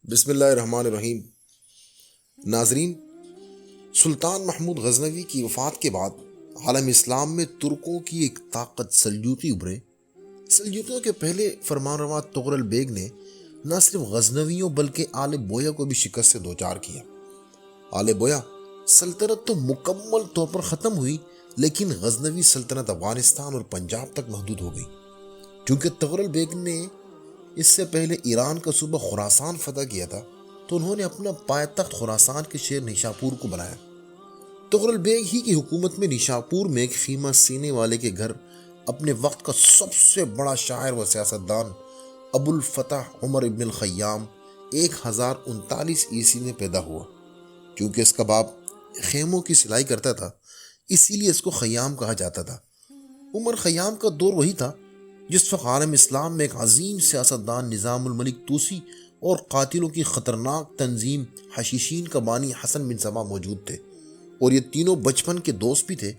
بسم اللہ الرحمن الرحیم۔ ناظرین، سلطان محمود غزنوی کی وفات کے بعد عالم اسلام میں ترکوں کی ایک طاقت سلجوقی ابھرے۔ سلجوقیوں کے پہلے فرمانروا تغرل بیگ نے نہ صرف غزنویوں بلکہ آل بویا کو بھی شکست سے دوچار کیا۔ آل بویا سلطنت تو مکمل طور پر ختم ہوئی، لیکن غزنوی سلطنت افغانستان اور پنجاب تک محدود ہو گئی۔ چونکہ تغرل بیگ نے اس سے پہلے ایران کا صوبہ خراسان فتح کیا تھا، تو انہوں نے اپنا پائے تخت خراسان کے شہر نیشاپور کو بنایا۔ تغرل بیگ ہی کی حکومت میں نیشاپور میں ایک خیمہ سینے والے کے گھر اپنے وقت کا سب سے بڑا شاعر و سیاستدان ابو الفتح عمر ابن الخیام 1039 عیسوی میں پیدا ہوا۔ چونکہ اس کا باپ خیموں کی سلائی کرتا تھا، اسی لیے اس کو خیام کہا جاتا تھا۔ عمر خیام کا دور وہی تھا جس وقت عالم اسلام میں ایک عظیم سیاستدان نظام الملک طوسی اور قاتلوں کی خطرناک تنظیم حشیشین کا بانی حسن بن صبا موجود تھے، اور یہ تینوں بچپن کے دوست بھی تھے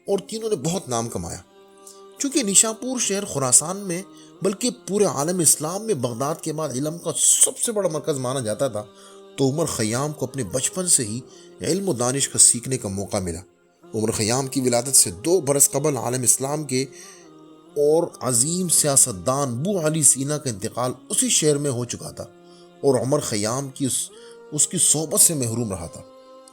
اور تینوں نے بہت نام کمایا۔ چونکہ نیشاپور شہر خراسان میں بلکہ پورے عالم اسلام میں بغداد کے بعد علم کا سب سے بڑا مرکز مانا جاتا تھا، تو عمر خیام کو اپنے بچپن سے ہی علم و دانش کا سیکھنے کا موقع ملا۔ عمر خیام کی ولادت سے 2 برس قبل عالم اسلام کے اور عظیم سیاستدان بو علی سینا کا انتقال اسی شہر میں ہو چکا تھا، اور عمر خیام کی اس کی صحبت سے محروم رہا تھا۔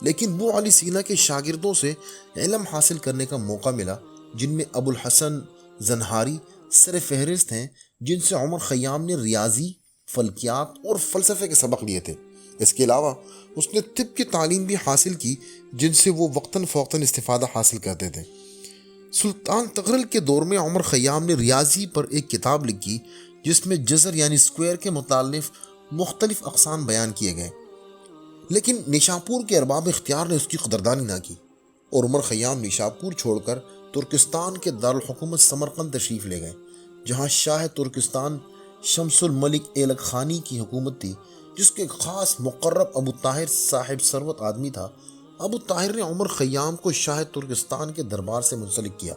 لیکن بو علی سینا کے شاگردوں سے علم حاصل کرنے کا موقع ملا، جن میں ابو الحسن زنہاری سر فہرست ہیں، جن سے عمر خیام نے ریاضی، فلکیات اور فلسفے کے سبق لیے تھے۔ اس کے علاوہ اس نے طب کی تعلیم بھی حاصل کی، جن سے وہ وقتاً فوقتاً استفادہ حاصل کرتے تھے۔ سلطان تغرل کے دور میں عمر خیام نے ریاضی پر ایک کتاب لکھی، جس میں جذر یعنی اسکوائر کے متعلق مختلف اقسام بیان کیے گئے، لیکن نیشاپور کے ارباب اختیار نے اس کی قدردانی نہ کی، اور عمر خیام نیشاپور چھوڑ کر ترکستان کے دارالحکومت سمرقند تشریف لے گئے، جہاں شاہ ترکستان شمس الملک ایلک خانی کی حکومت تھی، جس کے خاص مقرب ابو طاہر صاحب ثروت آدمی تھا۔ ابو طاہر نے عمر خیام کو شاہ ترکستان کے دربار سے منسلک کیا،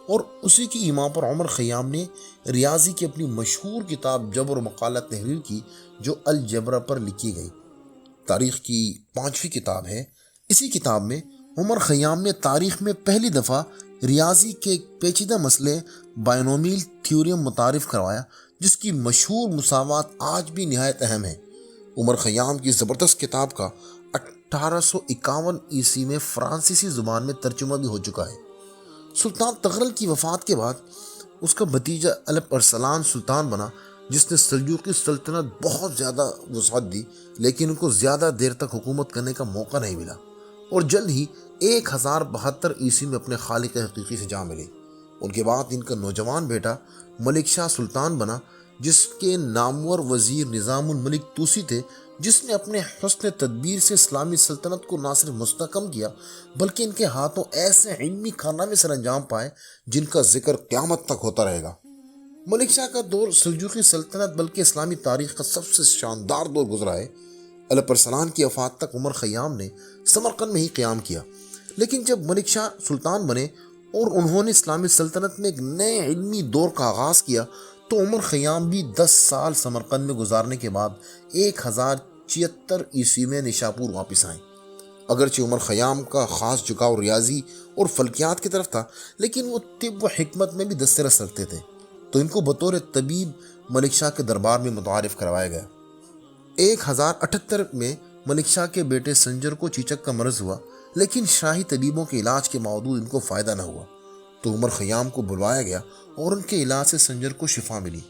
اور اسی کی ایما پر عمر خیام نے ریاضی کی اپنی مشہور کتاب جبر و مقالہ تحریر کی، جو الجبرہ پر لکھی گئی، تاریخ کی 5ویں کتاب ہے۔ اسی کتاب میں عمر خیام نے تاریخ میں پہلی دفعہ ریاضی کے ایک پیچیدہ مسئلے بائنومیل تھیوریم متعارف کروایا، جس کی مشہور مساوات آج بھی نہایت اہم ہے۔ عمر خیام کی زبردست کتاب کا 1851 عیسوی میں فرانسیسی زبان میں ترجمہ بھی ہو چکا ہے۔ سلطان تغرل کی وفات کے بعد اس کا بھتیجا الپ ارسلان سلطان بنا، جس نے سلجوقی سلطنت بہت زیادہ وسعت دی، لیکن ان کو زیادہ دیر تک حکومت کرنے کا موقع نہیں ملا، اور جلد ہی 1072 عیسوی میں اپنے خالق حقیقی سے جا ملے۔ ان کے بعد ان کا نوجوان بیٹا ملک شاہ سلطان بنا، جس کے نامور وزیر نظام الملک طوسی تھے، جس نے اپنے حسن تدبیر سے اسلامی سلطنت کو نہ صرف مستحکم کیا، بلکہ ان کے ہاتھوں ایسے علمی کارنامے سر انجام پائے جن کا ذکر قیامت تک ہوتا رہے گا۔ ملک شاہ کا دور سلجوقی سلطنت بلکہ اسلامی تاریخ کا سب سے شاندار دور گزرا ہے۔ الپ ارسلان کی وفات تک عمر خیام نے سمرقند میں ہی قیام کیا، لیکن جب ملک شاہ سلطان بنے اور انہوں نے اسلامی سلطنت میں ایک نئے علمی دور کا آغاز کیا، تو عمر خیام بھی 10 سال سمرقند میں گزارنے کے بعد 1076 عیسوی میں نیشاپور واپس آئیں۔ اگرچہ عمر خیام کا خاص جھکاؤ ریاضی اور فلکیات کی طرف تھا، لیکن وہ طب و حکمت میں بھی دسترس رکھتے تھے، تو ان کو بطور طبیب ملک شاہ کے دربار میں متعارف کروایا گیا۔ 1078 میں ملک شاہ کے بیٹے سنجر کو چیچک کا مرض ہوا، لیکن شاہی طبیبوں کے علاج کے باوجود ان کو فائدہ نہ ہوا، تو عمر خیام کو بلوایا گیا اور ان کے علاج سے سنجر کو شفا ملی،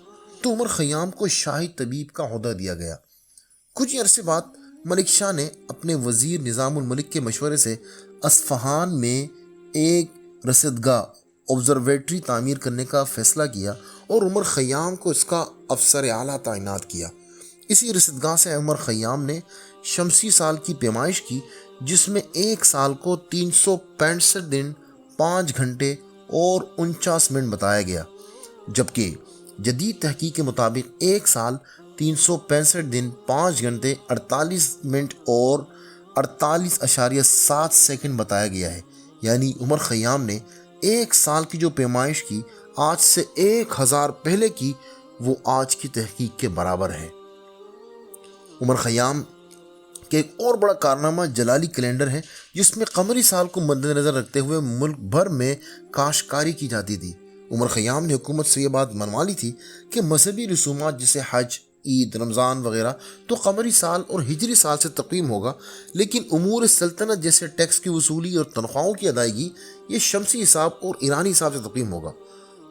تو عمر خیام کو شاہی طبیب کا عہدہ دیا گیا۔ کچھ عرصے بعد ملک شاہ نے اپنے وزیر نظام الملک کے مشورے سے اصفہان میں ایک رصدگاہ آبزرویٹری تعمیر کرنے کا فیصلہ کیا، اور عمر خیام کو اس کا افسر اعلیٰ تعینات کیا۔ اسی رصدگاہ سے عمر خیام نے شمسی سال کی پیمائش کی، جس میں ایک سال کو 365 دن 5 گھنٹے اور 49 منٹ بتایا گیا، جبکہ جدید تحقیق کے مطابق ایک سال 365 دن 5 گھنٹے 48 منٹ اور 48.7 سیکنڈ بتایا گیا ہے۔ یعنی عمر خیام نے ایک سال کی جو پیمائش کی آج سے 1000 پہلے کی، وہ آج کی تحقیق کے برابر ہے۔ عمر خیام کہ ایک اور بڑا کارنامہ جلالی کیلنڈر ہے، جس میں قمری سال کو مد نظر رکھتے ہوئے ملک بھر میں کاشتکاری کی جاتی تھی۔ عمر خیام نے حکومت سے یہ بات منوا لی تھی کہ مذہبی رسومات جیسے حج، عید، رمضان وغیرہ تو قمری سال اور ہجری سال سے تقویم ہوگا، لیکن امور سلطنت جیسے ٹیکس کی وصولی اور تنخواہوں کی ادائیگی یہ شمسی حساب اور ایرانی حساب سے تقویم ہوگا۔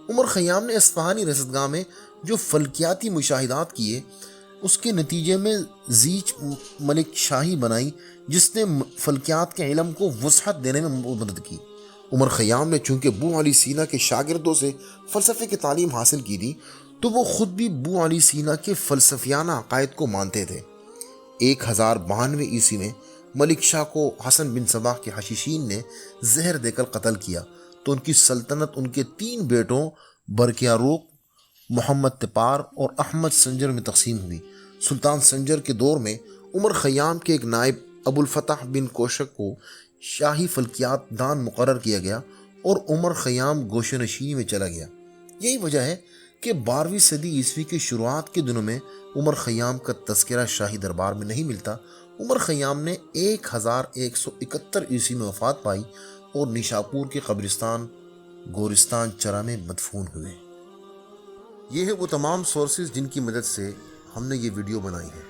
عمر خیام نے اصفہانی رصدگاہ میں جو فلکیاتی مشاہدات کیے، اس کے نتیجے میں زیچ ملک شاہی بنائی، جس نے فلکیات کے علم کو وسعت دینے میں مدد کی۔ عمر خیام نے چونکہ بو علی سینا کے شاگردوں سے فلسفے کی تعلیم حاصل کی تھی، تو وہ خود بھی بو علی سینا کے فلسفیانہ عقائد کو مانتے تھے۔ 1092 میں ملک شاہ کو حسن بن صباح کے حشیشین نے زہر دے کر قتل کیا، تو ان کی سلطنت ان کے 3 بیٹوں برقیاروق، محمد تپار اور احمد سنجر میں تقسیم ہوئی۔ سلطان سنجر کے دور میں عمر خیام کے ایک نائب ابو الفتح بن کوشک کو شاہی فلکیات دان مقرر کیا گیا اور عمر خیام گوشہ نشینی میں چلا گیا۔ یہی وجہ ہے کہ 12ویں صدی عیسوی کے شروعات کے دنوں میں عمر خیام کا تذکرہ شاہی دربار میں نہیں ملتا۔ عمر خیام نے 1171 عیسوی میں وفات پائی اور نیشاپور کے قبرستان گورستان چرا میں مدفون ہوئے۔ یہ ہے وہ تمام سورسز جن کی مدد سے ہم نے یہ ویڈیو بنائی ہے۔